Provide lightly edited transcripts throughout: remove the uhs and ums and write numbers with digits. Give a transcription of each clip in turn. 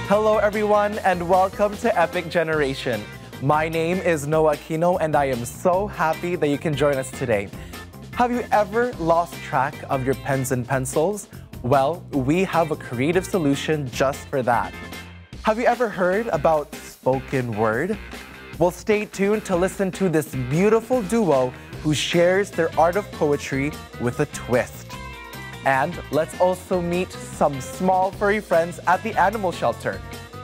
Hello everyone and welcome to Epic Generation. My name is Noah Aquino and I am so happy that you can join us today. Have you ever lost track of your pens and pencils? Well, we have a creative solution just for that. Have you ever heard about spoken word? Well, stay tuned to listen to this beautiful duo who shares their art of poetry with a twist. And let's also meet some small furry friends at the animal shelter.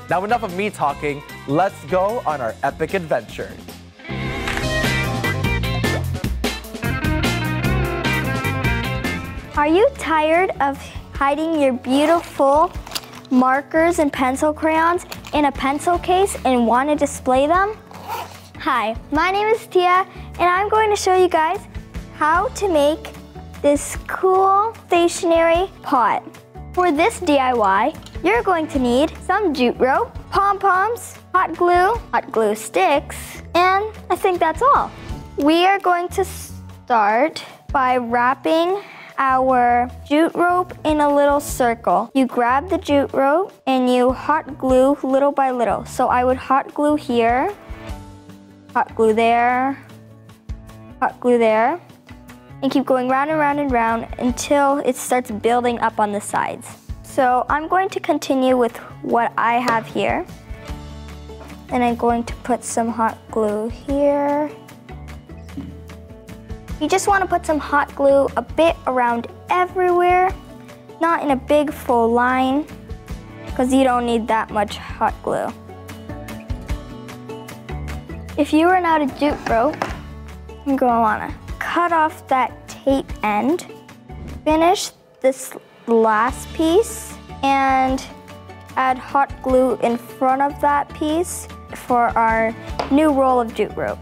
Now enough of me talking, let's go on our epic adventure. Are you tired of hiding your beautiful markers and pencil crayons in a pencil case and want to display them? Hi, my name is Tia and I'm going to show you guys how to make this cool stationery pot. For this DIY, you're going to need some jute rope, pom-poms, hot glue sticks, and I think that's all. We are going to start by wrapping our jute rope in a little circle. You grab the jute rope and you hot glue little by little. So I would hot glue here, hot glue there, hot glue there, and keep going round and round and round until it starts building up on the sides. So I'm going to continue with what I have here. And I'm going to put some hot glue here. You just want to put some hot glue a bit around everywhere, not in a big full line, because you don't need that much hot glue. If you run out of jute rope, you're going to want to cut off that tape end, finish this last piece, and add hot glue in front of that piece for our new roll of jute rope.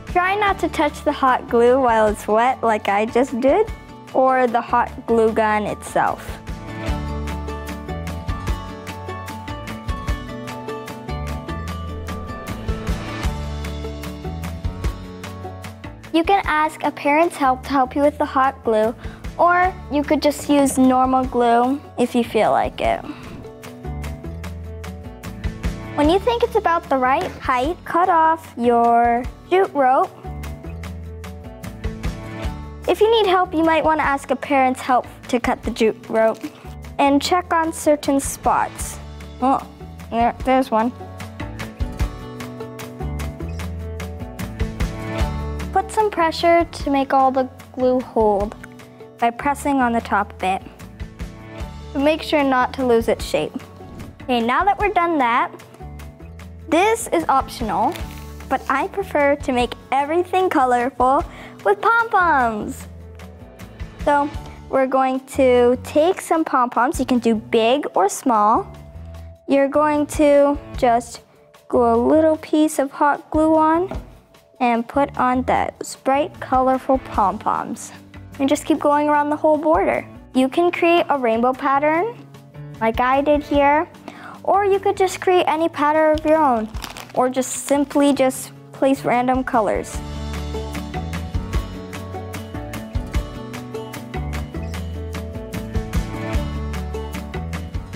Try not to touch the hot glue while it's wet like I just did, or the hot glue gun itself. You can ask a parent's help to help you with the hot glue, or you could just use normal glue if you feel like it. When you think it's about the right height, cut off your jute rope. If you need help, you might want to ask a parent's help to cut the jute rope. And check on certain spots. Oh, there's one. Put some pressure to make all the glue hold by pressing on the top of it. But make sure not to lose its shape. Okay, now that we're done that, this is optional, but I prefer to make everything colorful with pom-poms. So we're going to take some pom-poms. You can do big or small. You're going to just glue a little piece of hot glue on and put on those bright, colorful pom-poms. And just keep going around the whole border. You can create a rainbow pattern, like I did here, or you could just create any pattern of your own, or just simply just place random colors.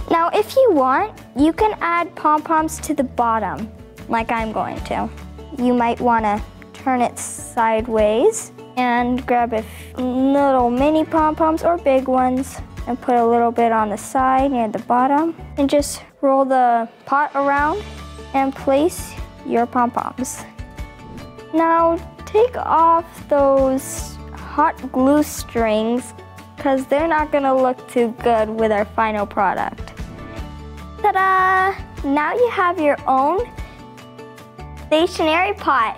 Now, if you want, you can add pom-poms to the bottom, like I'm going to. You might want to turn it sideways and grab a little mini pom-poms or big ones and put a little bit on the side near the bottom and just roll the pot around and place your pom-poms. Now take off those hot glue strings because they're not going to look too good with our final product. Ta-da! Now you have your own stationery pot.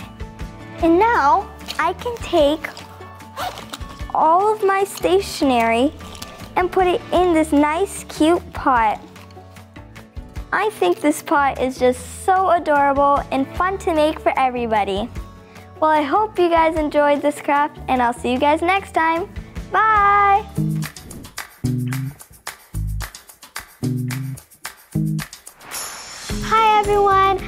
And now I can take all of my stationery and put it in this nice, cute pot. I think this pot is just so adorable and fun to make for everybody. Well, I hope you guys enjoyed this craft, and I'll see you guys next time. Bye! Hi everyone,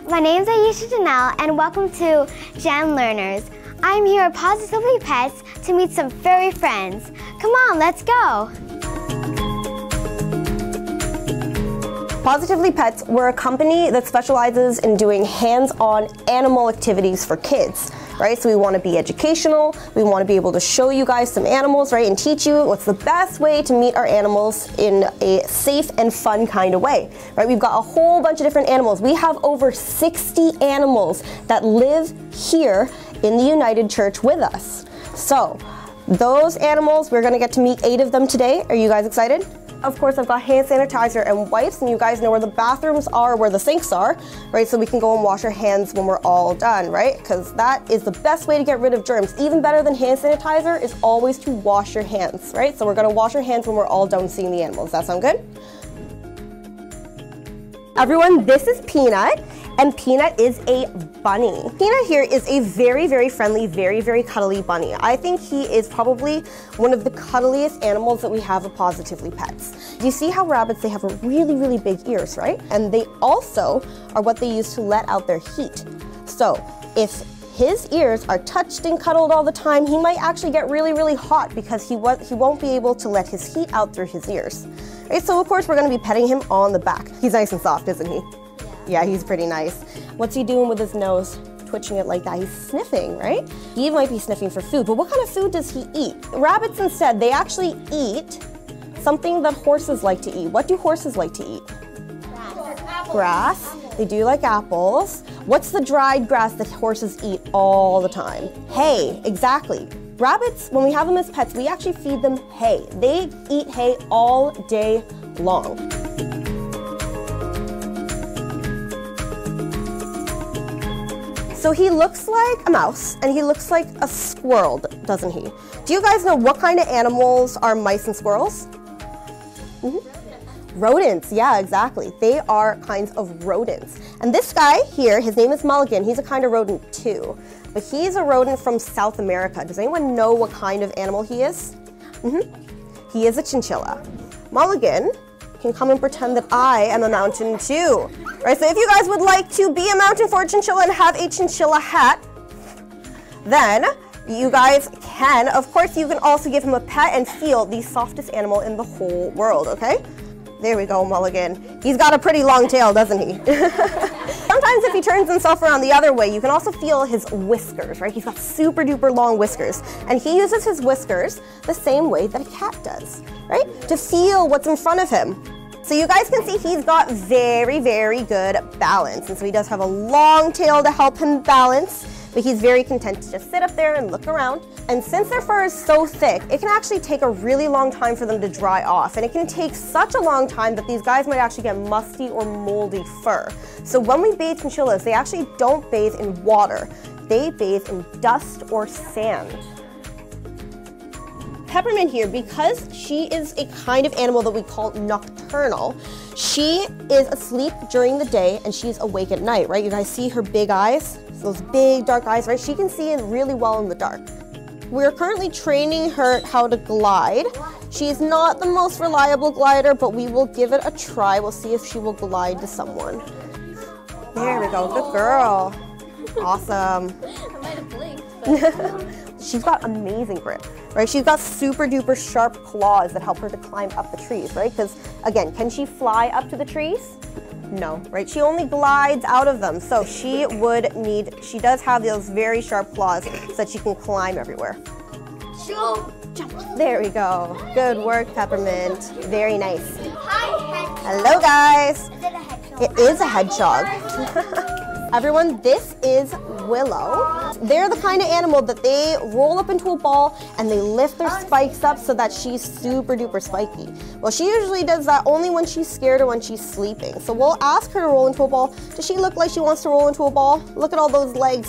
my name is Aisha Janelle and welcome to Gem Learners. I'm here at Positively Pets to meet some furry friends. Come on, let's go! Positively Pets, we're a company that specializes in doing hands-on animal activities for kids, right? So we want to be educational, we want to be able to show you guys some animals, right? And teach you what's the best way to meet our animals in a safe and fun kind of way, right? We've got a whole bunch of different animals. We have over 60 animals that live here in the United Church with us. So those animals, we're going to get to meet 8 of them today. Are you guys excited? Of course, I've got hand sanitizer and wipes, and you guys know where the bathrooms are, where the sinks are, right? So we can go and wash our hands when we're all done, right? Because that is the best way to get rid of germs. Even better than hand sanitizer is always to wash your hands, right? So we're gonna wash our hands when we're all done seeing the animals. Does that sound good? Everyone, this is Peanut, and Peanut is a bunny. Peanut here is a very, very friendly, very, very cuddly bunny. I think he is probably one of the cuddliest animals that we have at Positively Pets. You see how rabbits, they have really, really big ears, right? And they also are what they use to let out their heat. So if his ears are touched and cuddled all the time, he might actually get really, really hot because he won't be able to let his heat out through his ears. Right, so of course we're gonna be petting him on the back. He's nice and soft, isn't he? Yeah, he's pretty nice. What's he doing with his nose? Twitching it like that. He's sniffing, right? He might be sniffing for food, but what kind of food does he eat? Rabbits instead, they actually eat something that horses like to eat. What do horses like to eat? Grass. They do like apples. What's the dried grass that horses eat all the time? Hay, exactly. Rabbits, when we have them as pets, we actually feed them hay. They eat hay all day long. So he looks like a mouse and he looks like a squirrel, doesn't he? Do you guys know what kind of animals are mice and squirrels? Rodents, yeah, exactly. They are kinds of rodents. And this guy here, his name is Mulligan. He's a kind of rodent too. But he's a rodent from South America. Does anyone know what kind of animal he is? He is a chinchilla. Mulligan can come and pretend that I am a mountain too. Right, so if you guys would like to be a mountain for a chinchilla and have a chinchilla hat, then you guys can. Of course, you can also give him a pet and feel the softest animal in the whole world, okay? There we go, Mulligan. He's got a pretty long tail, doesn't he? Sometimes if he turns himself around the other way, you can also feel his whiskers, right? He's got super duper long whiskers. And he uses his whiskers the same way that a cat does, right? To feel what's in front of him. So you guys can see he's got very, very good balance. And so he does have a long tail to help him balance, but he's very content to just sit up there and look around. And since their fur is so thick, it can actually take a really long time for them to dry off. And it can take such a long time that these guys might actually get musty or moldy fur. So when we bathe chinchillas, they actually don't bathe in water. They bathe in dust or sand. Peppermint here, because she is a kind of animal that we call nocturnal, she is asleep during the day and she's awake at night, right? You guys see her big eyes? Those big dark eyes, right? She can see really well in the dark. We're currently training her how to glide. She's not the most reliable glider, but we will give it a try. We'll see if she will glide to someone. There we go, good girl. Awesome. I might have blinked. She's got amazing grip, right? She's got super duper sharp claws that help her to climb up the trees, right? Because again, can she fly up to the trees? No, right? She only glides out of them. So she does have those very sharp claws so that she can climb everywhere. Jump. There we go. Good work, Peppermint. Very nice. Hello, guys. Is it a hedgehog? It is a hedgehog. Everyone, this is Willow. They're the kind of animal that they roll up into a ball and they lift their spikes up so that she's super duper spiky. Well, she usually does that only when she's scared or when she's sleeping. So we'll ask her to roll into a ball. Does she look like she wants to roll into a ball? Look at all those legs.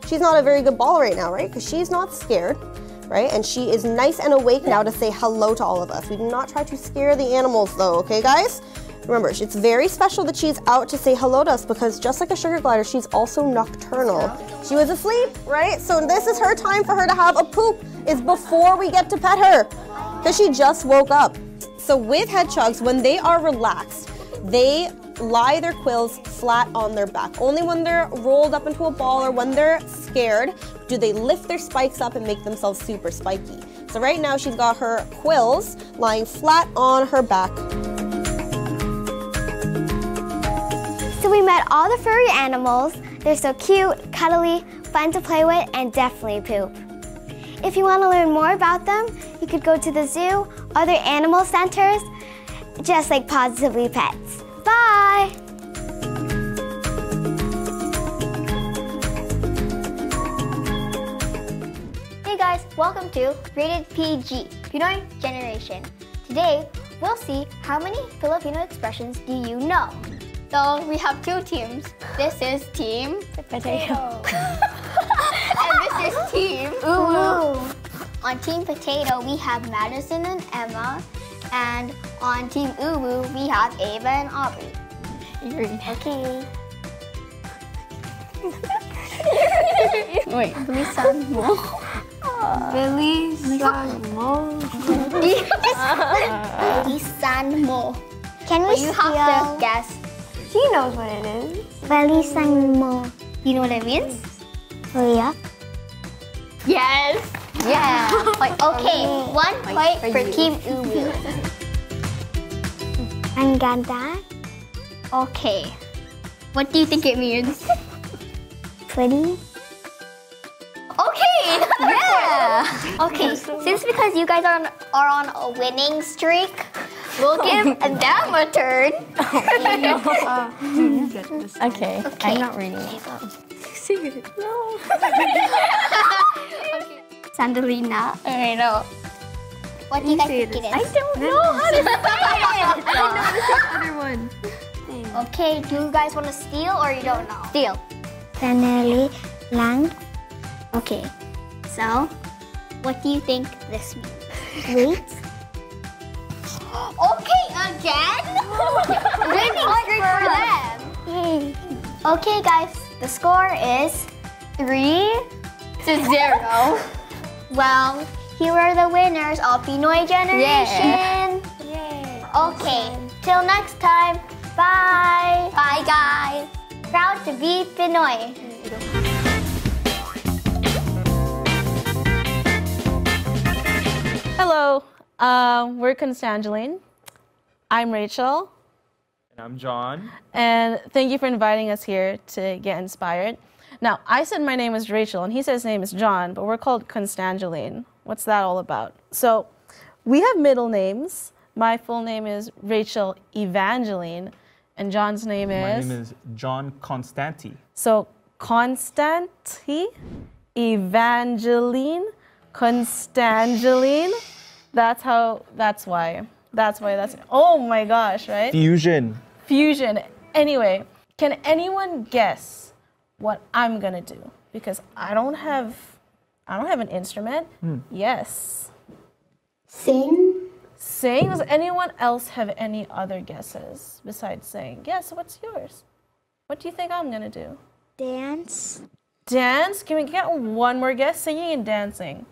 She's not a very good ball right now, right? Because she's not scared. right? And she is nice and awake now to say hello to all of us. We do not try to scare the animals though, okay guys? Remember, it's very special that she's out to say hello to us because just like a sugar glider, she's also nocturnal. She was asleep, right? So this is her time for her to have a poop, is before we get to pet her, because she just woke up. So with hedgehogs, when they are relaxed, they lie their quills flat on their back. Only when they're rolled up into a ball or when they're scared do they lift their spikes up and make themselves super spiky. So right now she's got her quills lying flat on her back. So we met all the furry animals. They're so cute, cuddly, fun to play with, and definitely poop. If you want to learn more about them, you could go to the zoo, other animal centers, just like Positively Pets. Bye! Hey guys, welcome to Rated PG, Pinoy Generation. Today, we'll see how many Filipino expressions do you know. So we have two teams. This is Team Potato. And this is Team Uwu. On Team Potato, we have Madison and Emma. And on Team Uwu, we have Ava and Aubrey. Okay. Wait, bilisan mo. Bilisan mo. Bilisan mo. Can we You have to guess. She knows what it is. Balisan mo. You know what it means? Hurry up. Yes. Yeah. Okay, 1 point for Team Uwu. Ang ganda. Okay. What do you think it means? Pretty. Okay. Yeah. Okay. Since because you guys are on a winning streak, we'll give them a turn. Okay. I'm not reading it. No. Sandalina. I know. What do you guys think it is? I don't know how to say it. I know the other one. Okay, do you guys want to steal or you don't know? Steal. Sanali lang. Okay. So, what do you think this means? Wait. Okay, again? Winning streak for them. Yay. Okay, guys, the score is 3-0. Well, here are the winners of Pinoy Generation. Yay. Okay, till next time. Bye. Bye, guys. Proud to be Pinoy. Hello. We're Constangeline. I'm Rachel. And I'm John. And thank you for inviting us here to get inspired. Now, I said my name is Rachel, and he said his name is John, but we're called Constangeline. What's that all about? So, we have middle names. My full name is Rachel Evangeline, and John's name is? My name is John Constanti. So, Constanti, Evangeline, Constangeline. That's why, oh my gosh, right? Fusion. Fusion. Anyway, can anyone guess what I'm gonna do? Because I don't have an instrument. Yes. Sing. Sing? Does anyone else have any other guesses besides saying? Yes, what's yours? What do you think I'm gonna do? Dance. Dance? Can we get one more guess? Singing and dancing.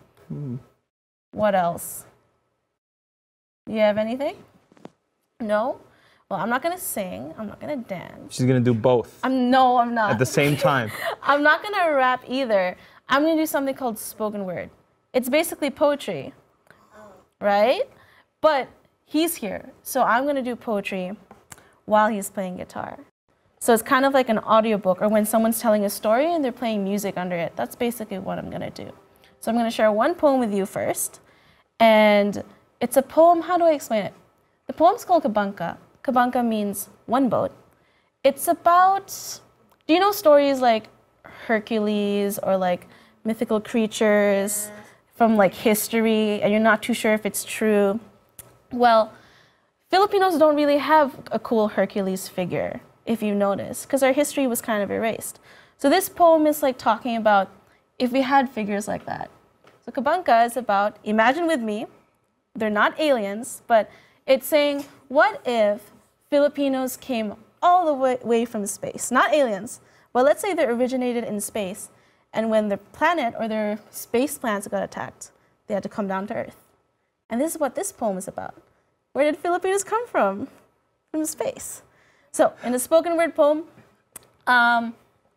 What else? You have anything? No? Well, I'm not gonna sing. I'm not gonna dance. She's gonna do both. No, I'm not. At the same time. I'm not gonna rap either. I'm gonna do something called spoken word. It's basically poetry, right? But he's here, so I'm gonna do poetry while he's playing guitar. So it's kind of like an audiobook, or when someone's telling a story and they're playing music under it. That's basically what I'm gonna do. So I'm gonna share one poem with you first, and it's a poem. How do I explain it? The poem's called Kabanka. Kabanka means one boat. It's about, do you know stories like Hercules or like mythical creatures from like history and you're not too sure if it's true? Well, Filipinos don't really have a cool Hercules figure, if you notice, because our history was kind of erased. So this poem is like talking about if we had figures like that. So Kabanka is about, imagine with me, they're not aliens, but it's saying, what if Filipinos came all the way from space? Not aliens, but let's say they originated in space, and when their planet or their space plants got attacked, they had to come down to Earth. And this is what this poem is about. Where did Filipinos come from? From space. So in the spoken word poem,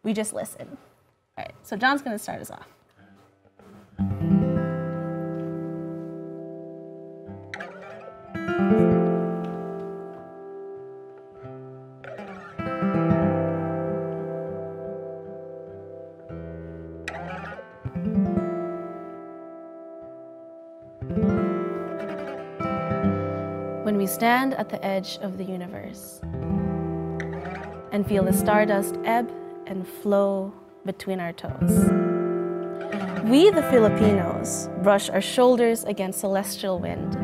we just listen. All right, so John's gonna start us off. When we stand at the edge of the universe and feel the stardust ebb and flow between our toes. We, the Filipinos, brush our shoulders against celestial wind,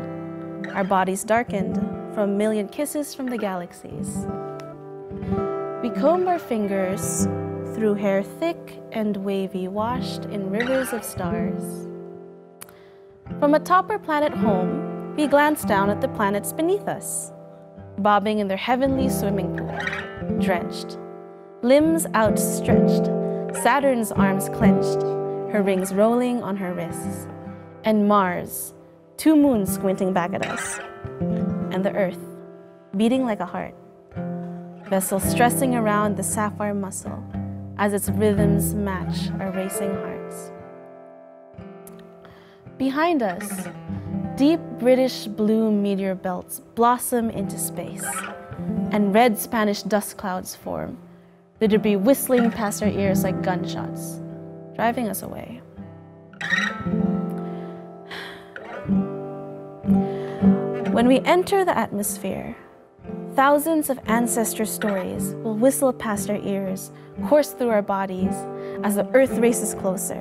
our bodies darkened from a million kisses from the galaxies. We comb our fingers through hair thick and wavy, washed in rivers of stars. From atop our planet home, we glance down at the planets beneath us, bobbing in their heavenly swimming pool, drenched, limbs outstretched, Saturn's arms clenched, her rings rolling on her wrists, and Mars, 2 moons squinting back at us, and the Earth, beating like a heart, vessel stressing around the sapphire muscle as its rhythms match our racing hearts. Behind us, deep British blue meteor belts blossom into space, and red Spanish dust clouds form, the debris whistling past our ears like gunshots, driving us away. When we enter the atmosphere, thousands of ancestor stories will whistle past our ears, course through our bodies as the Earth races closer,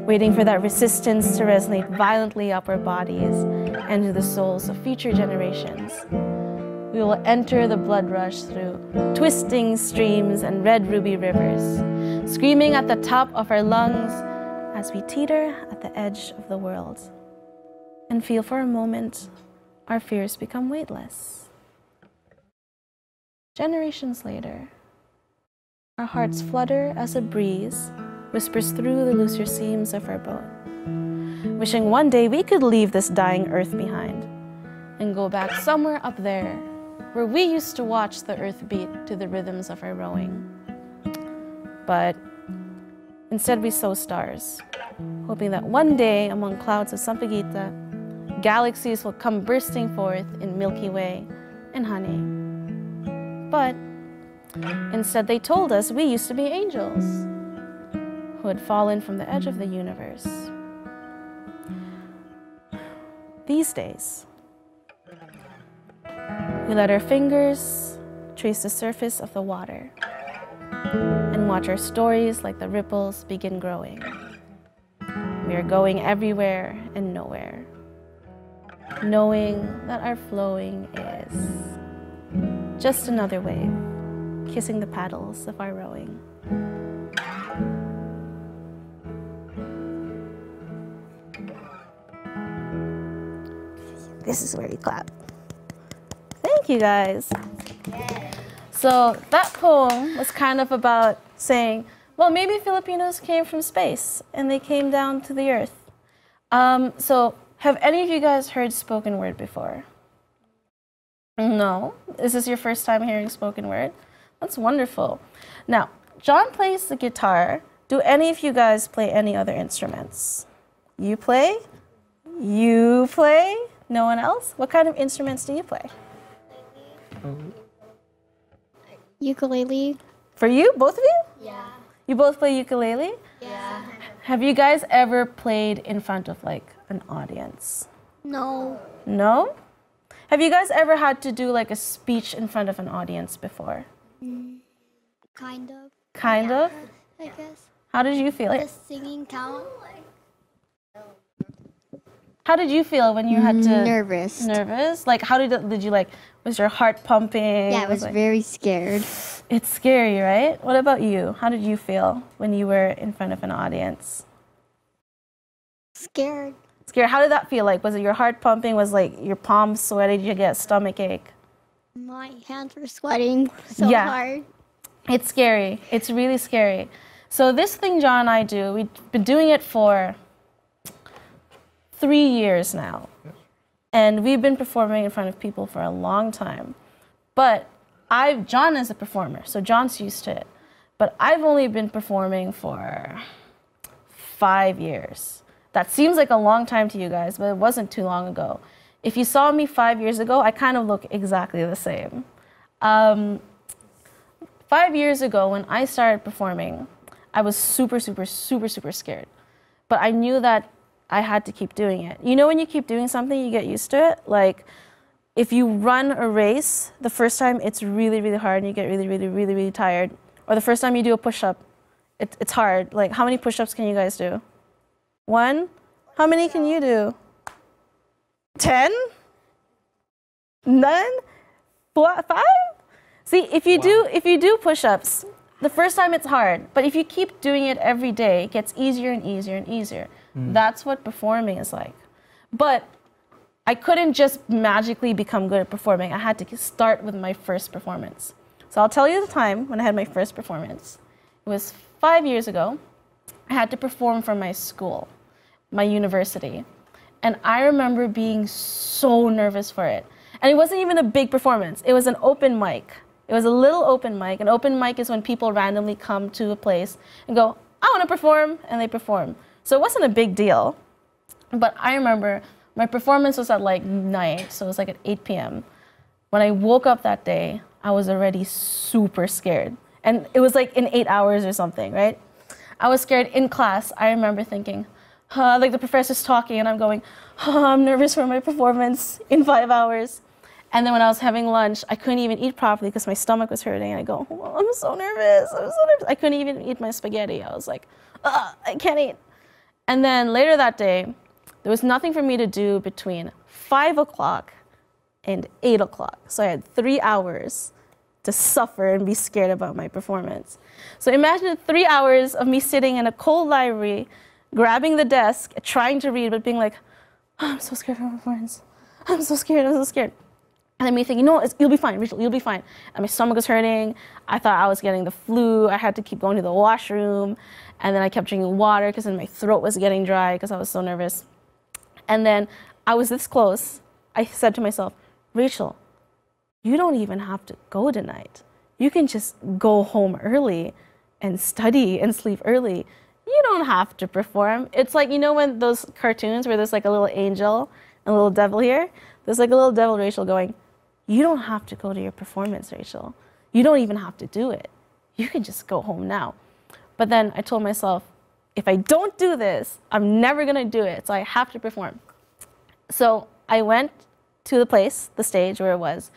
waiting for that resistance to resonate violently up our bodies and to the souls of future generations. We will enter the blood rush through twisting streams and red ruby rivers, screaming at the top of our lungs as we teeter at the edge of the world and feel for a moment our fears become weightless. Generations later, our hearts flutter as a breeze whispers through the looser seams of our boat, wishing one day we could leave this dying earth behind and go back somewhere up there where we used to watch the earth beat to the rhythms of our rowing. But instead we sow stars, hoping that one day among clouds of Sampaguita, galaxies will come bursting forth in Milky Way and honey. But instead they told us we used to be angels who had fallen from the edge of the universe. These days, we let our fingers trace the surface of the water and watch our stories like the ripples begin growing. We are going everywhere and nowhere, knowing that our flowing is just another wave, kissing the paddles of our rowing. This is where we clap. Thank you guys. So that poem was kind of about saying, well, maybe Filipinos came from space and they came down to the earth. So have any of you guys heard spoken word before? No? Is this your first time hearing spoken word? That's wonderful. Now, John plays the guitar. Do any of you guys play any other instruments? You play? You play? No one else? What kind of instruments do you play? Ukulele. For you? Both of you? Yeah. You both play ukulele? Yeah. Have you guys ever played in front of like an audience? No. No? Have you guys ever had to do like a speech in front of an audience before? Kind of. Kind of? I guess. How did you feel? Does singing count? How did you feel when you had to? Nervous. Nervous? Like, how did you like? Was your heart pumping? Yeah, I was like, very scared. It's scary, right? What about you? How did you feel when you were in front of an audience? Scared. Scared. How did that feel like? Was it your heart pumping? Was like your palms sweaty? Did you get a stomach ache? My hands were sweating so hard. It's scary. It's really scary. So this thing John and I do, we've been doing it for 3 years now. And we've been performing in front of people for a long time. But John is a performer, so John's used to it. But I've only been performing for 5 years. That seems like a long time to you guys, but it wasn't too long ago. If you saw me 5 years ago, I kind of look exactly the same. 5 years ago, when I started performing, I was super, super, super, super scared. But I knew that I had to keep doing it. You know when you keep doing something, you get used to it? Like, if you run a race, the first time it's really, really hard and you get really, really, really, really tired. Or the first time you do a push-up, it's hard. Like, how many push-ups can you guys do? 1? How many can you do? 10? None? 4, 5? See, if you do push-ups, the first time it's hard, but if you keep doing it every day, it gets easier and easier and easier. That's what performing is like. But I couldn't just magically become good at performing. I had to start with my first performance. So I'll tell you the time when I had my first performance. It was 5 years ago. I had to perform for my school, my university. And I remember being so nervous for it. And it wasn't even a big performance. It was an open mic. It was a little open mic. An open mic is when people randomly come to a place and go, I want to perform, and they perform. So it wasn't a big deal. But I remember my performance was at like night, so it was like at 8 p.m. When I woke up that day, I was already super scared. And it was like in 8 hours or something, right? I was scared in class. I remember thinking, like the professor's talking and I'm going, I'm nervous for my performance in 5 hours. And then when I was having lunch, I couldn't even eat properly because my stomach was hurting. And I go, oh, I'm so nervous. I'm so nervous. I couldn't even eat my spaghetti. I was like, I can't eat. And then later that day, there was nothing for me to do between 5 o'clock and 8 o'clock. So I had 3 hours to suffer and be scared about my performance. So imagine 3 hours of me sitting in a cold library, grabbing the desk, trying to read, but being like, I'm so scared for my performance. I'm so scared, I'm so scared. And then me thinking, no, you'll be fine, Rachel, you'll be fine. And my stomach was hurting. I thought I was getting the flu. I had to keep going to the washroom. And then I kept drinking water because then my throat was getting dry because I was so nervous. And then I was this close. I said to myself, Rachel, you don't even have to go tonight. You can just go home early and study and sleep early. You don't have to perform. It's like, you know when those cartoons where there's like a little angel and a little devil here? There's like a little devil Rachel going, you don't have to go to your performance, Rachel. You don't even have to do it. You can just go home now. But then I told myself, if I don't do this, I'm never gonna do it, so I have to perform. So I went to the place, the stage where it was,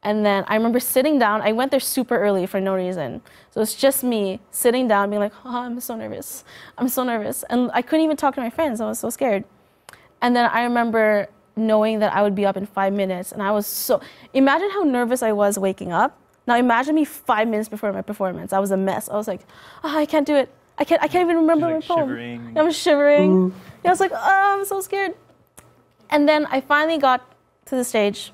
and then I remember sitting down. I went there super early for no reason. So it's just me sitting down being like, oh, I'm so nervous. I'm so nervous. And I couldn't even talk to my friends. I was so scared. And then I remember knowing that I would be up in 5 minutes. And I was so, imagine how nervous I was waking up. Now imagine me 5 minutes before my performance. I was a mess. I was like, oh, I can't do it. I can't even remember my poem. Shivering. I was shivering. I was like, oh, I'm so scared. And then I finally got to the stage.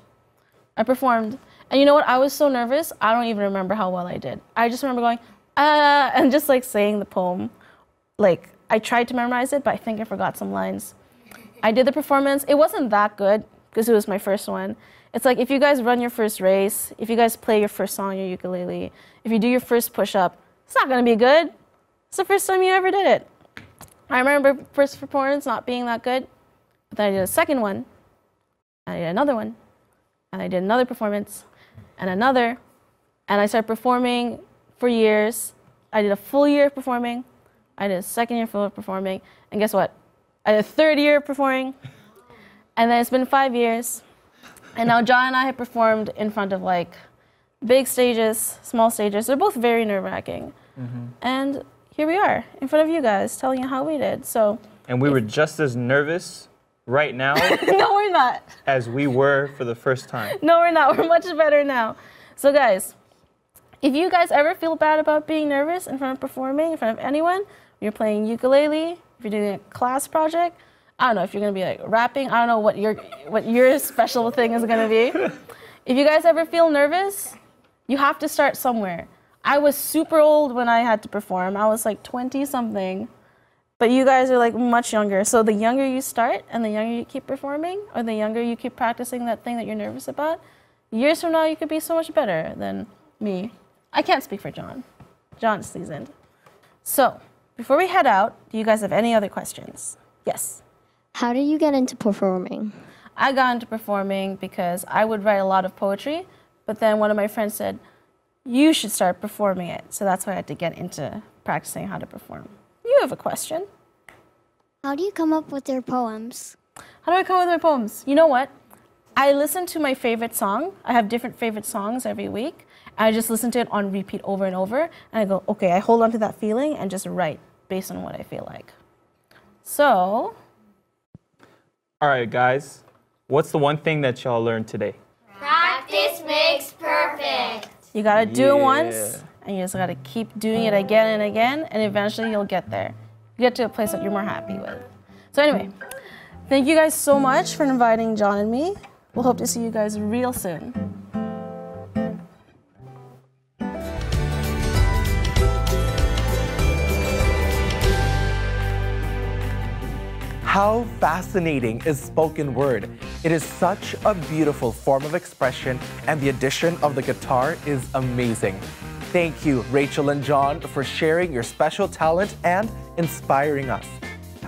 I performed. And you know what? I was so nervous, I don't even remember how well I did. I just remember going, and just like saying the poem. Like, I tried to memorize it, but I think I forgot some lines. I did the performance. It wasn't that good because it was my first one. It's like if you guys run your first race, if you guys play your first song on your ukulele, if you do your first push-up, it's not going to be good. It's the first time you ever did it. I remember first performance not being that good, but then I did a second one, and I did another one, and I did another performance, and another, and I started performing for years. I did a full year of performing. I did a second year full of performing, and guess what? I did a third year of performing, and then it's been 5 years, and now John and I have performed in front of like big stages, small stages. They're both very nerve-wracking, and here we are in front of you guys telling you how we did. So, and we were just as nervous right now no, we're not. As we were for the first time. No, we're not. We're much better now. So guys, if you guys ever feel bad about being nervous in front of performing, in front of anyone, you're playing ukulele, if you're doing a class project, I don't know if you're gonna be like rapping. I don't know what your special thing is gonna be. If you guys ever feel nervous, you have to start somewhere. I was super old when I had to perform. I was like 20 something, but you guys are like much younger. So the younger you start and the younger you keep performing, or the younger you keep practicing that thing that you're nervous about, years from now you could be so much better than me. I can't speak for John. John's seasoned. So before we head out, do you guys have any other questions? Yes. How did you get into performing? I got into performing because I would write a lot of poetry, but then one of my friends said, you should start performing it. So that's why I had to get into practicing how to perform. You have a question. How do you come up with your poems? How do I come up with my poems? You know what? I listen to my favorite song. I have different favorite songs every week. I just listen to it on repeat over and over. And I go, okay, I hold on to that feeling and just write based on what I feel like. So. All right, guys. What's the one thing that y'all learned today? Practice makes perfect. You gotta do it once, and you just gotta keep doing it again and again, and eventually you'll get there. You get to a place that you're more happy with. So anyway, thank you guys so much for inviting John and me. We'll hope to see you guys real soon. How fascinating is spoken word? It is such a beautiful form of expression, and the addition of the guitar is amazing. Thank you, Rachel and John, for sharing your special talent and inspiring us.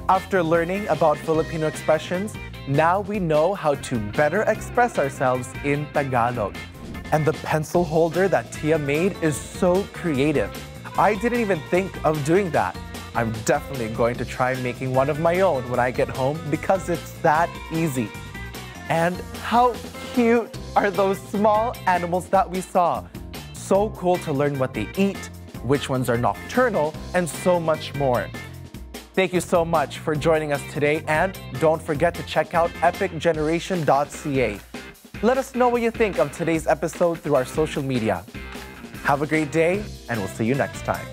After learning about Filipino expressions, now we know how to better express ourselves in Tagalog. And the pencil holder that Tia made is so creative. I didn't even think of doing that. I'm definitely going to try making one of my own when I get home because it's that easy. And how cute are those small animals that we saw? So cool to learn what they eat, which ones are nocturnal, and so much more. Thank you so much for joining us today, and don't forget to check out epicgeneration.ca. Let us know what you think of today's episode through our social media. Have a great day, and we'll see you next time.